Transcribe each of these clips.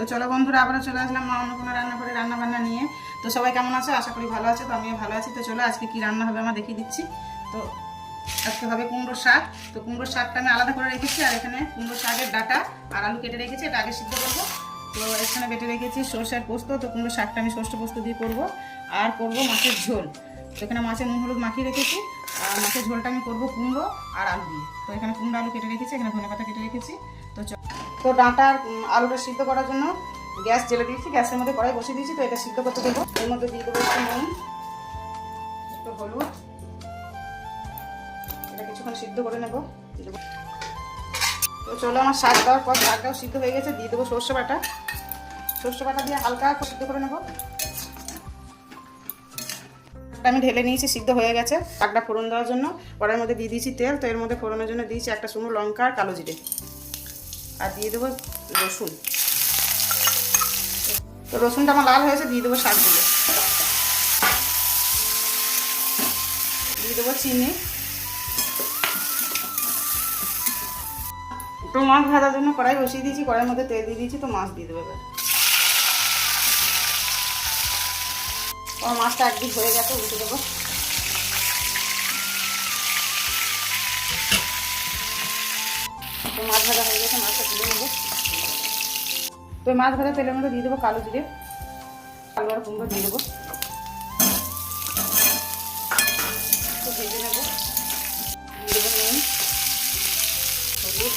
তো চলো বন্ধুরা, আবারও চলে আসলাম মা অন্য কোনো রান্না করে রান্না বান্না নিয়ে। তো সবাই কেমন আছো? আশা করি ভালো আছে। তো আমিও ভালো আছি। তো চলো আজকে কি রান্না হবে আমার দেখিয়ে দিচ্ছি। তো আজকে হবে কুমড়োর শাক। তো কুমড়োর শাকটা আমি আলাদা করে রেখেছি, আর এখানে কুমড়োর শাকের ডাঁটা আর আলু কেটে রেখেছি, এটা আগে সিদ্ধ করবো। তো এখানে বেটে রেখেছি সর্ষের পোস্ত। তো কুমড়োর শাকটা আমি সর্ষে পোস্ত দিয়ে করবো, আর করবো মাছের ঝোল। তো এখানে মাছের নুন হলুদ মাখিয়ে রেখেছি, আর মাছের ঝোলটা আমি করবো কুমড়ো আর আলু দিয়ে। তো এখানে কুমড়ো আলু কেটে রেখেছি, এখানে ধনেপাতা কেটে রেখেছি। তো ডাঁটা আর আলুটা সিদ্ধ করার জন্য গ্যাস জ্বেলে দিয়েছি, গ্যাসের মধ্যে কড়াই বসিয়ে দিয়েছি। তো এটা সিদ্ধ করতে দেবো। এর মধ্যে দিয়ে দেবো একটু নুন, একটু হলুদ। এটা কিছুক্ষণ সিদ্ধ করে নেবো। তো চলো, আমার শাক দেওয়ার পর শাকটাও সিদ্ধ হয়ে গেছে। দিয়ে দেবো সর্ষে বাটা। সর্ষে বাটা দিয়ে হালকা সিদ্ধ করে নেবো। আমি ঢেলে নিয়েছি, সিদ্ধ হয়ে গেছে। শাকটা ফোড়ন দেওয়ার জন্য কড়াইয়ের মধ্যে দিয়ে দিয়েছি তেল। তো এর মধ্যে ফোড়নের জন্য দিয়েছি একটা শুকনো লঙ্কা আর কালো জিরে, আর দিয়ে দেবো রসুন। তো রসুনটা আমার লাল হয়েছে, দিয়ে দেবো শাকগুলো। দিয়ে দেবো চিনি। তো মাছ ভাজার জন্য কড়াই বসিয়ে দিয়েছি, কড়াইয়ের মধ্যে তেল দিয়ে দিয়েছি। তো মাছ দিয়ে দেবো এবার। আমার মাছটা একদিক হয়ে গেছে, উঠে দেবো। তো মাছ ভাজা হয়ে গেছে, মাছটা তুলে নেবো। তো মাছ ভাজা তেলের মধ্যে দিয়ে দেবো কালো জিরে, আলু আর কুমড়ো দিয়ে দেবো। তো ভেজে নেবো। দিয়ে দেবো নুন, হলুদ,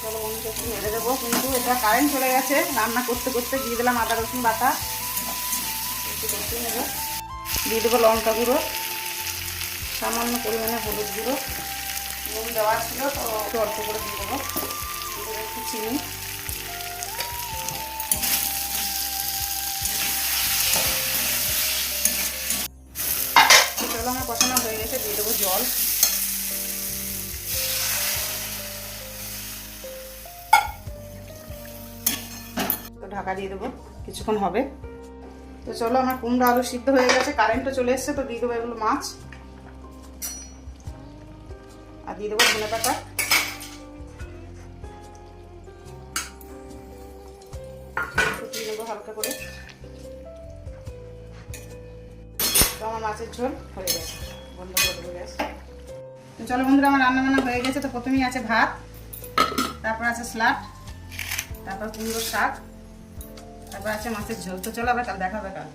চলো বন্ধুকে একটু নেড়ে দেবো। কিন্তু এটা কারেন্ট চলে গেছে, রান্না করতে করতে দিয়ে দিলাম আদা রসুন বাটা। একটু কষিয়ে নেবো। দিয়ে দেবো লঙ্কা গুঁড়ো, সামান্য পরিমাণে হলুদ গুঁড়ো। নুন দেওয়া ছিল, তো একটু অল্প করে দিয়ে দেবো। দিয়ে দেবো একটু চিনি। চলো, আমার কষানো হয়ে গেছে। দিয়ে দেবো জল। তো ঢাকা দিয়ে দেবো, কিছুক্ষণ হবে। তো চলো, আমার কুমড়ো আলু সিদ্ধ হয়ে গেছে, কারেন্টও চলে এসছে। তো দিয়ে দেবো এগুলো মাছ, আর দিয়ে দেবো ধনেপাতা। দিয়ে নেবো হালকা করে। তো আমার মাছের ঝোল হয়ে গেছে, বন্ধ করে দেবো গ্যাস। তো চলো বন্ধুরা, আমার রান্না বান্না হয়ে গেছে। তো প্রথমেই আছে ভাত, তারপর আছে স্যালাড, তারপর কুমড়োর শাক, তারপর আছে মাছের ঝোল। তো চলো আবার কাল দেখা হবে কাল।